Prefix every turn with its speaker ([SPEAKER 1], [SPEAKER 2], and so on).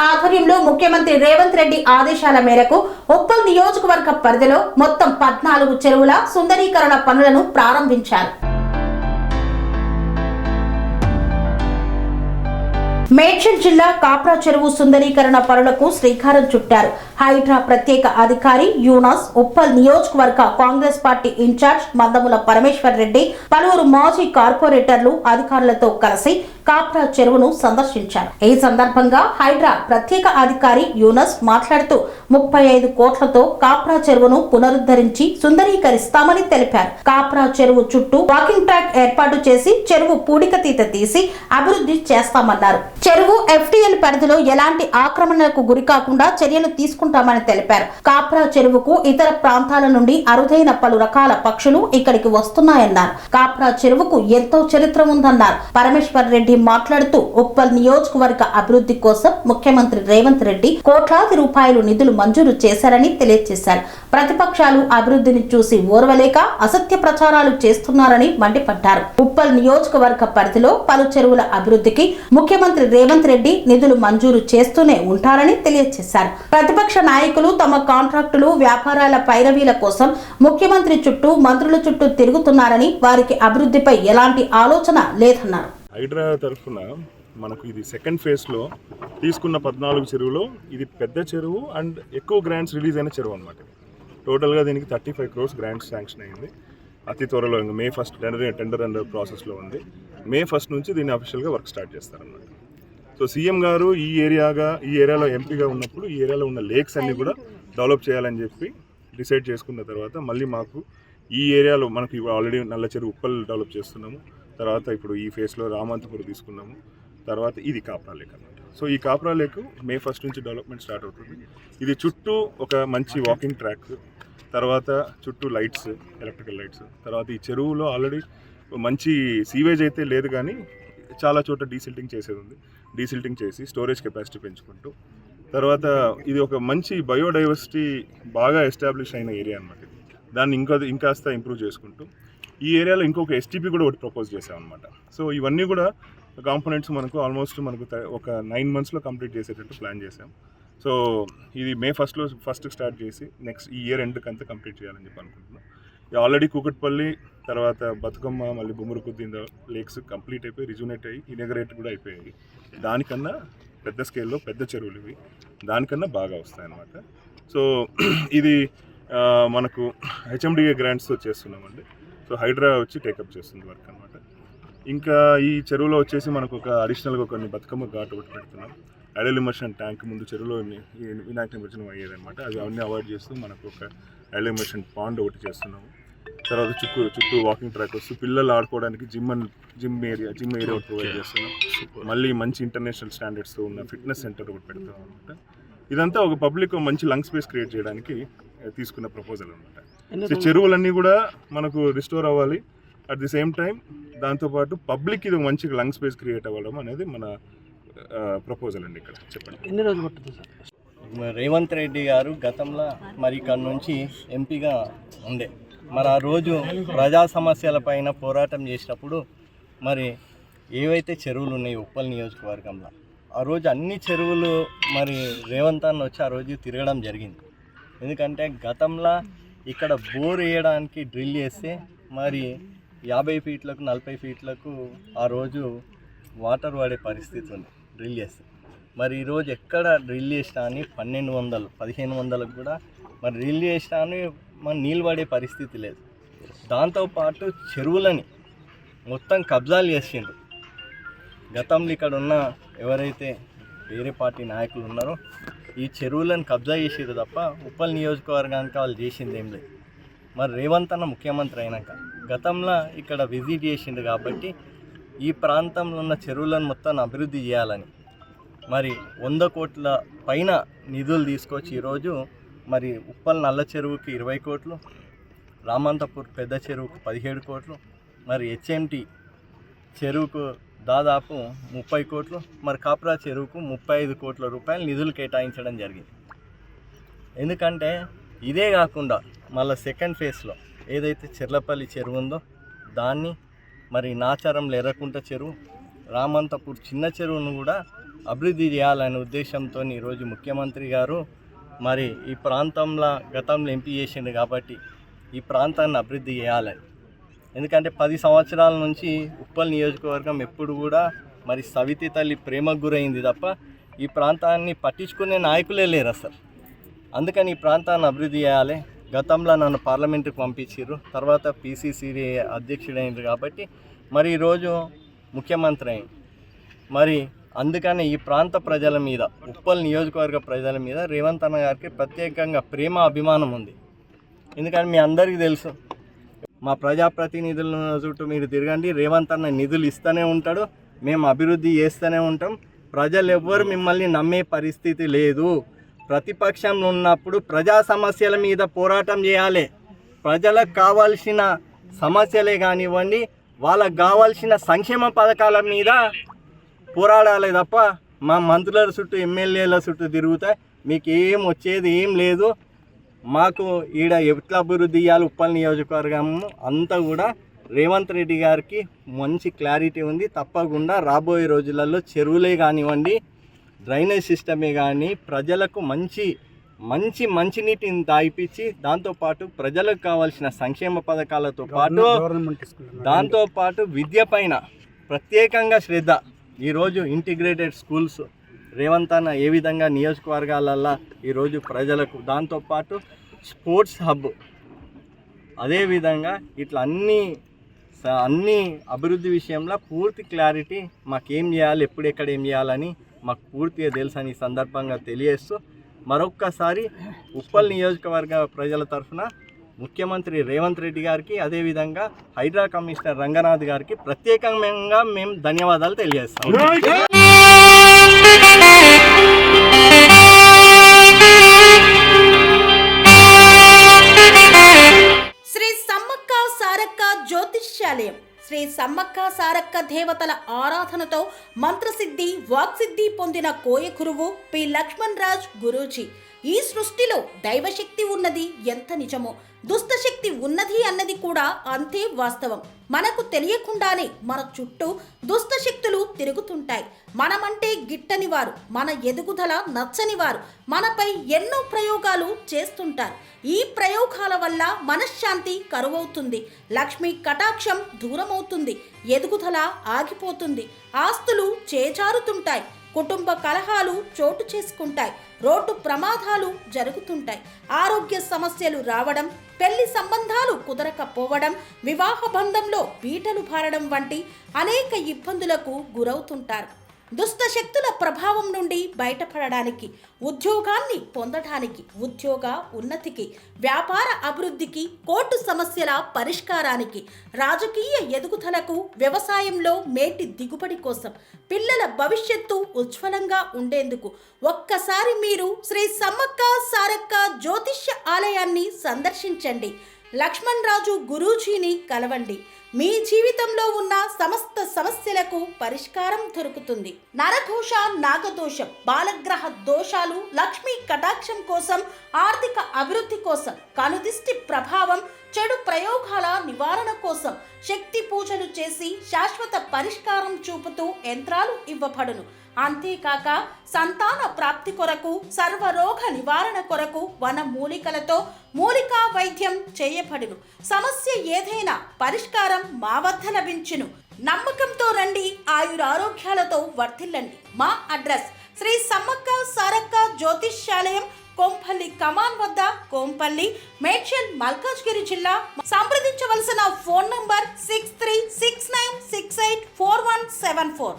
[SPEAKER 1] ఆధ్వర్యంలో ముఖ్యమంత్రి రేవంత్ రెడ్డి ఆదేశాల మేరకు ఉప్పల్ నియోజకవర్గ పరిధిలో మొత్తం 14 చెరువుల సుందరీకరణ పనులను ప్రారంభించారు. మేడ్చల్ జిల్లా కాప్రా చెరువు సుందరీకరణ పనులకు శ్రీకారం చుట్టారు. హైడ్రా ప్రత్యేక అధికారి యూనస్, ఉప్పల్ నియోజకవర్గ కాంగ్రెస్ పార్టీ ఇన్ఛార్జ్ మందముల పరమేశ్వర్ రెడ్డి, పలువురు మాజీ కార్పొరేటర్లు అధికారులతో కలిసి కాప్రా చెరువును సందర్శించారు. ఈ సందర్భంగా హైడ్రా ప్రత్యేక అధికారి యూనస్ మాట్లాడుతూ 35 కోట్లతో కాప్రా చెరువును పునరుద్ధరించి సుందరీకరిస్తామని తెలిపారు. కాప్రా చెరువు చుట్టూ వాకింగ్ ట్రాక్ ఏర్పాటు చేసి చెరువు పూడికతీత తీసి అభివృద్ధి చేస్తామన్నారు. చెరువు FTL పరిధిలో ఎలాంటి ఆక్రమణలకు గురికాకుండా చర్యలు తీసుకుంటామని తెలిపారు. కాప్రా చెరువుకు ఇతర ప్రాంతాల నుండి అరుదైన పలు రకాల పక్షులు ఇక్కడికి వస్తున్నాయన్నారు. కాప్రా చెరువుకు ఎంతో చరిత్ర ఉందన్నారు. పరమేశ్వర్ రెడ్డి మాట్లాడుతూ ఉప్పల్ నియోజకవర్గ అభివృద్ధి కోసం ముఖ్యమంత్రి రేవంత్ రెడ్డి కోట్లాది రూపాయలు నిధులు మంజూరు చేశారని తెలియజేశారు. ప్రతిపక్షాలు అభివృద్ధిని చూసి ఓర్వలేక అసత్య ప్రచారాలు చేస్తున్నారని మండిపడ్డారు. ఉప్పల్ నియోజకవర్గ పరిధిలో పలు చెరువుల అభివృద్ధికి ముఖ్యమంత్రి రేవంత్ రెడ్డి నిధులు మంజూరు చేస్తూనే ఉంటారని తెలియజేశారు. ప్రతిపక్ష నాయకులు తమ కాంట్రాక్టులు, వ్యాపారాల పైరవీల కోసం ముఖ్యమంత్రి చుట్టూ, మంత్రుల చుట్టూ తిరుగుతున్నారని, వారికి అభివృద్ధిపై ఎలాంటి ఆలోచన లేదన్నారు.
[SPEAKER 2] హైడ్రా తరఫున మనకు ఇది సెకండ్ ఫేజ్లో తీసుకున్న 14 చెరువులో ఇది పెద్ద చెరువు అండ్ ఎక్కువ గ్రాంట్స్ రిలీజ్ అయిన చెరువు అనమాట. టోటల్గా దీనికి 35 crores గ్రాంట్స్ శాంక్షన్ అయింది. అతి త్వరలో ఇంకా May 1st టెండర్ అండర్ ప్రాసెస్లో ఉంది. May 1st నుంచి దీన్ని అఫీషియల్గా వర్క్ స్టార్ట్ చేస్తారన్నమాట. సో సీఎం గారు ఈ ఏరియాలో ఎంపీగా ఉన్నప్పుడు ఈ ఏరియాలో ఉన్న లేక్స్ అన్ని కూడా డెవలప్ చేయాలని చెప్పి డిసైడ్ చేసుకున్న తర్వాత మళ్ళీ మాకు ఈ ఏరియాలో మనకు ఆల్రెడీ నల్ల చెరువు ఉప్పల్ డెవలప్ చేస్తున్నాము. తర్వాత ఇప్పుడు ఈ ఫేస్లో రామంతపూర్ తీసుకున్నాము. తర్వాత ఇది కాప్రా లేక్ అన్నమాట. సో ఈ కాప్రా లేక్ May 1st నుంచి డెవలప్మెంట్ స్టార్ట్ అవుతుంది. ఇది చుట్టూ ఒక మంచి వాకింగ్ ట్రాక్, తర్వాత చుట్టూ లైట్స్, ఎలక్ట్రికల్ లైట్స్, తర్వాత ఈ చెరువులో ఆల్రెడీ మంచి సీవేజ్ అయితే లేదు కానీ చాలా చోట డీసిల్టింగ్ చేసేది ఉంది. డీసిల్టింగ్ చేసి స్టోరేజ్ కెపాసిటీ పెంచుకుంటూ, తర్వాత ఇది ఒక మంచి బయోడైవర్సిటీ బాగా ఎస్టాబ్లిష్ అయిన ఏరియా అన్నమాట. దాన్ని ఇంకాస్త ఇంప్రూవ్ చేసుకుంటూ ఈ ఏరియాలో ఇంకొక STP కూడా ఒకటి ప్రపోజ్ చేసామన్నమాట. సో ఇవన్నీ కూడా కాంపోనెంట్స్ మనకు ఆల్మోస్ట్ ఒక 9 monthsలో కంప్లీట్ చేసేటట్టు ప్లాన్ చేసాం. సో ఇది May 1st స్టార్ట్ చేసి నెక్స్ట్ ఈ ఇయర్ ఎండ్కి అంతా కంప్లీట్ చేయాలని చెప్పి అనుకుంటున్నాం. ఆల్రెడీ కూకట్పల్లి, తర్వాత బతుకమ్మ, మళ్ళీ బొమ్మరుకుద్దిన లేక్స్ కంప్లీట్ అయిపోయి రిజునేట్ అయ్యి ఇనాగరేట్ కూడా అయిపోయాయి. దానికన్నా పెద్ద స్కేల్లో పెద్ద చెరువులు ఇవి దానికన్నా బాగా వస్తాయన్నమాట. సో ఇది మనకు HMDA గ్రాంట్స్తో చేస్తున్నామండి. సో హైడ్రా వచ్చి టేకప్ చేస్తుంది వర్క్ అనమాట. ఇంకా ఈ చెరువులో వచ్చేసి మనకు ఒక అడిషనల్గా కొన్ని బతుకమ్మ ఘాట్ ఒకటి పెడుతున్నాం. ఐడల్ ఇమర్షన్ ట్యాంక్ ముందు చెరువులో వినాయక నిమజ్జనం అయ్యేదన్నమాట. అది అవన్నీ అవాయిడ్ చేస్తూ మనకు ఒక ఐడల్ ఇమర్షన్ పాండ్ ఒకటి చేస్తున్నాము. తర్వాత చుట్టూ వాకింగ్ ట్రాక్ వస్తూ పిల్లలు ఆడుకోవడానికి జిమ్ ఏరియా ఒకటి ప్రొవైడ్ చేస్తున్నాం. మళ్ళీ మంచి ఇంటర్నేషనల్ స్టాండర్డ్స్తో ఉన్న ఫిట్నెస్ సెంటర్ ఒకటి పెడతాం అనమాట. ఇదంతా ఒక పబ్లిక్ మంచి లంగ్ స్పేస్ క్రియేట్ చేయడానికి తీసుకున్న ప్రపోజల్ అనమాట. సో చెరువులన్నీ కూడా మనకు రిస్టోర్ అవ్వాలి, అట్ ది సేమ్ టైం దాంతోపాటు పబ్లిక్ ఇది మంచి లంగ్ స్పేస్ క్రియేట్ అవ్వడం అనేది మన ప్రపోజల్ అండి. ఇక్కడ చెప్పండి.
[SPEAKER 3] ఎన్ని రోజులు పడుతుంది సార్?
[SPEAKER 4] రేవంత్ రెడ్డి గారు గతంలో మరి ఇక్కడ నుంచి ఎంపీగా ఉండే మరి ఆ రోజు ప్రజా సమస్యల పైన పోరాటం చేసినప్పుడు మరి ఏవైతే చెరువులు ఉన్నాయి ఉప్పల్ నియోజకవర్గంలో ఆ రోజు అన్ని చెరువులు మరి రేవంత్ అన్న వచ్చి ఆ రోజు తిరగడం జరిగింది. ఎందుకంటే గతంలో ఇక్కడ బోర్ వేయడానికి డ్రిల్ చేస్తే మరి 50 ఫీట్లకు 40 ఫీట్లకు ఆ రోజు వాటర్ పడే పరిస్థితి ఉంది డ్రిల్ చేస్తే. మరి ఈరోజు ఎక్కడ డ్రిల్ చేసినా అని 1200, 1500లకు కూడా మరి డ్రిల్ చేసినా అని మన నీళ్ళు పడే పరిస్థితి లేదు. దాంతోపాటు చెరువులని మొత్తం కబ్జాలు చేసిండు. గతంలో ఇక్కడ ఉన్న ఎవరైతే వేరే పార్టీ నాయకులు ఉన్నారో ఈ చెరువులను కబ్జా చేసారు తప్ప ఉప్పల్ నియోజకవర్గానికి వాళ్ళు చేసింది ఏం లేదు. మరి రేవంత్ అన్న ముఖ్యమంత్రి అయినాక గతంలో ఇక్కడ విజిట్ చేసిండు కాబట్టి ఈ ప్రాంతంలో ఉన్న చెరువులను మొత్తం అభివృద్ధి చేయాలని మరి 100 కోట్ల పైన నిధులు తీసుకొచ్చి ఈరోజు మరి ఉప్పల్ నల్ల చెరువుకి 20 కోట్లు, రామంతపూర్ పెద్ద చెరువుకు 17 కోట్లు, మరి HMT చెరువుకు దాదాపు 30 కోట్లు, మరి కాప్రా చెరువుకు 35 కోట్ల రూపాయలు నిధులు కేటాయించడం జరిగింది. ఎందుకంటే ఇదే కాకుండా మళ్ళీ సెకండ్ ఫేజ్లో ఏదైతే చెర్లపల్లి చెరువు ఉందో దాన్ని మరి నాచారంలో ఎర్రకుంట చెరువు, రామంతపూర్ చిన్న చెరువును కూడా అభివృద్ధి చేయాలనే ఉద్దేశంతో ఈరోజు ముఖ్యమంత్రి గారు మరి ఈ ప్రాంతంలో గతంలో ఎంపీ చేసిండు కాబట్టి ఈ ప్రాంతాన్ని అభివృద్ధి చేయాలని. ఎందుకంటే 10 సంవత్సరాల నుంచి ఉప్పల్ నియోజకవర్గం ఎప్పుడు కూడా మరి సవితి తల్లి ప్రేమకు గురైంది తప్ప ఈ ప్రాంతాన్ని పట్టించుకునే నాయకులే లేరు అసలు. అందుకని ఈ ప్రాంతాన్ని అభివృద్ధి చేయాలి. గతంలో నన్ను పార్లమెంటుకు పంపించారు, తర్వాత PCC అధ్యక్షుడైంది కాబట్టి మరి ఈరోజు ముఖ్యమంత్రి అయింది. మరి అందుకని ఈ ప్రాంత ప్రజల మీద, ఉప్పల్ నియోజకవర్గ ప్రజల మీద రేవంత్ అన్న గారికి ప్రత్యేకంగా ప్రేమ అభిమానం ఉంది. ఎందుకంటే మీ అందరికీ తెలుసు, మా ప్రజాప్రతినిధుల చుట్టూ మీరు తిరగండి, రేవంత్ అన్న నిధులు ఇస్తూనే ఉంటాడు, మేము అభివృద్ధి చేస్తూనే ఉంటాం. ప్రజలు ఎవ్వరు మిమ్మల్ని నమ్మే పరిస్థితి లేదు. ప్రతిపక్షంలో ఉన్నప్పుడు ప్రజా సమస్యల మీద పోరాటం చేయాలి. ప్రజలకు కావాల్సిన సమస్యలే కానివ్వండి, వాళ్ళకు కావాల్సిన సంక్షేమ పథకాల మీద పోరాడాలి తప్ప మా మంత్రుల చుట్టూ ఎమ్మెల్యేల చుట్టూ తిరుగుతా మీకు ఏం వచ్చేది ఏం లేదు. మాకు ఈడ ఎట్లా అభివృద్ధి చేయాలి ఉప్పల్ నియోజకవర్గం అంతా కూడా రేవంత్ రెడ్డి గారికి మంచి క్లారిటీ ఉంది. తప్పకుండా రాబోయే రోజులలో చెరువులే కానివ్వండి, డ్రైనేజ్ సిస్టమే కానీ ప్రజలకు మంచినీటిని తాగిపించి దాంతోపాటు ప్రజలకు కావాల్సిన సంక్షేమ పథకాలతో పాటు దాంతోపాటు విద్య పైన ప్రత్యేకంగా శ్రద్ధ. ఈరోజు ఇంటిగ్రేటెడ్ స్కూల్స్ రేవంత్ అన్న ఏ విధంగా నియోజకవర్గాలల్లో ఈరోజు ప్రజలకు, దాంతోపాటు స్పోర్ట్స్ హబ్, అదేవిధంగా ఇట్లా అన్ని అభివృద్ధి విషయంలో పూర్తి క్లారిటీ మాకేం చేయాలి, ఎప్పుడెక్కడ ఏం చేయాలని మాకు పూర్తిగా తెలుసు అని సందర్భంగా తెలియజేస్తూ మరొక్కసారి ఉప్పల్ నియోజకవర్గ ప్రజల తరఫున ముఖ్యమంత్రి రేవంత్ రెడ్డి గారికి, అదేవిధంగా హైడ్రా కమిషనర్ రంగనాథ్ గారికి ప్రత్యేకంగా మేము ధన్యవాదాలు తెలియజేస్తాం.
[SPEAKER 1] శ్రీ సమ్మక్క సారక్క జ్యోతిష్యాలయం శ్రీ సమ్మక్క సారక్క దేవతల ఆరాధనతో మంత్రసిద్ధి వాక్సిద్ధి పొందిన కోయకురువు పి లక్ష్మణ్ రాజ్ గురూజీ. ఈ సృష్టిలో దైవశక్తి ఉన్నది ఎంత నిజమో, దుష్టశక్తి ఉన్నది అన్నది కూడా అంతే వాస్తవం. మనకు తెలియకుండానే మన చుట్టూ దుష్టశక్తులు తిరుగుతుంటాయి. మనమంటే గిట్టని వారు, మన ఎదుగుదల నచ్చని వారు మనపై ఎన్నో ప్రయోగాలు చేస్తుంటారు. ఈ ప్రయోగాల వల్ల మనశ్శాంతి కరువవుతుంది, లక్ష్మీ కటాక్షం దూరమవుతుంది, ఎదుగుదల ఆగిపోతుంది, ఆస్తులు చేజారుతుంటాయి, కుటుంబ కలహాలు చోటు చేసుకుంటాయి, రోడ్డు ప్రమాదాలు జరుగుతుంటాయి, ఆరోగ్య సమస్యలు రావడం, పెళ్లి సంబంధాలు కుదరకపోవడం, వివాహ బంధంలో పీటలు భారడం వంటి అనేక ఇబ్బందులకు గురవుతుంటారు. దుష్ట శక్తుల ప్రభావం నుండి బయటపడడానికి, ఉద్యోగాన్ని పొందడానికి, ఉద్యోగ ఉన్నతికి, వ్యాపార అభివృద్ధికి, కోర్టు సమస్యల పరిష్కారానికి, రాజకీయ ఎదుగుదలకు, వ్యవసాయంలో మేటి దిగుబడి కోసం, పిల్లల భవిష్యత్తు ఉజ్వలంగా ఉండేందుకు ఒక్కసారి మీరు శ్రీ సమ్మక్క సారక్క జ్యోతిష్య ఆలయాన్ని సందర్శించండి. లక్ష్మణ్ రాజు గురూజీని కలవండి. మీ జీవితంలో ఉన్న సమస్త సమస్యలకు పరిష్కారం దొరుకుతుంది. నరదోష, నాగదోషం, బాలగ్రహ దోషాలు, లక్ష్మీ కటాక్షం కోసం, ఆర్థిక అభివృద్ధి కోసం, కనుదిష్టి ప్రభావం, చెడు ప్రయోగాల నివారణ కోసం శక్తి పూజలు చేసి శాశ్వత పరిష్కారం చూపుతూ యంత్రాలు ఇవ్వబడును. అంతేకాక సంతాన ప్రాప్తి కొరకు, సర్వరోగ నివారణ కొరకు వన మూలికలతో మూలికా వైద్యం చేయబడును. సమస్య ఏదైనా పరిష్కారం మా వద్ద లభించును. నమ్మకంతో రండి, ఆయురారోగ్యాలతో వర్ధిల్లండి. మా అడ్రస్ శ్రీ సమ్మక్క సారక్క జ్యోతిష్యాలయం, కొంపల్లి కమాన్ వద్ద, కొంపల్లి, మేడ్చల్, మల్కాజ్గిరి జిల్లా. సంప్రదించవలసిన ఫోన్ నంబర్ 6369684174.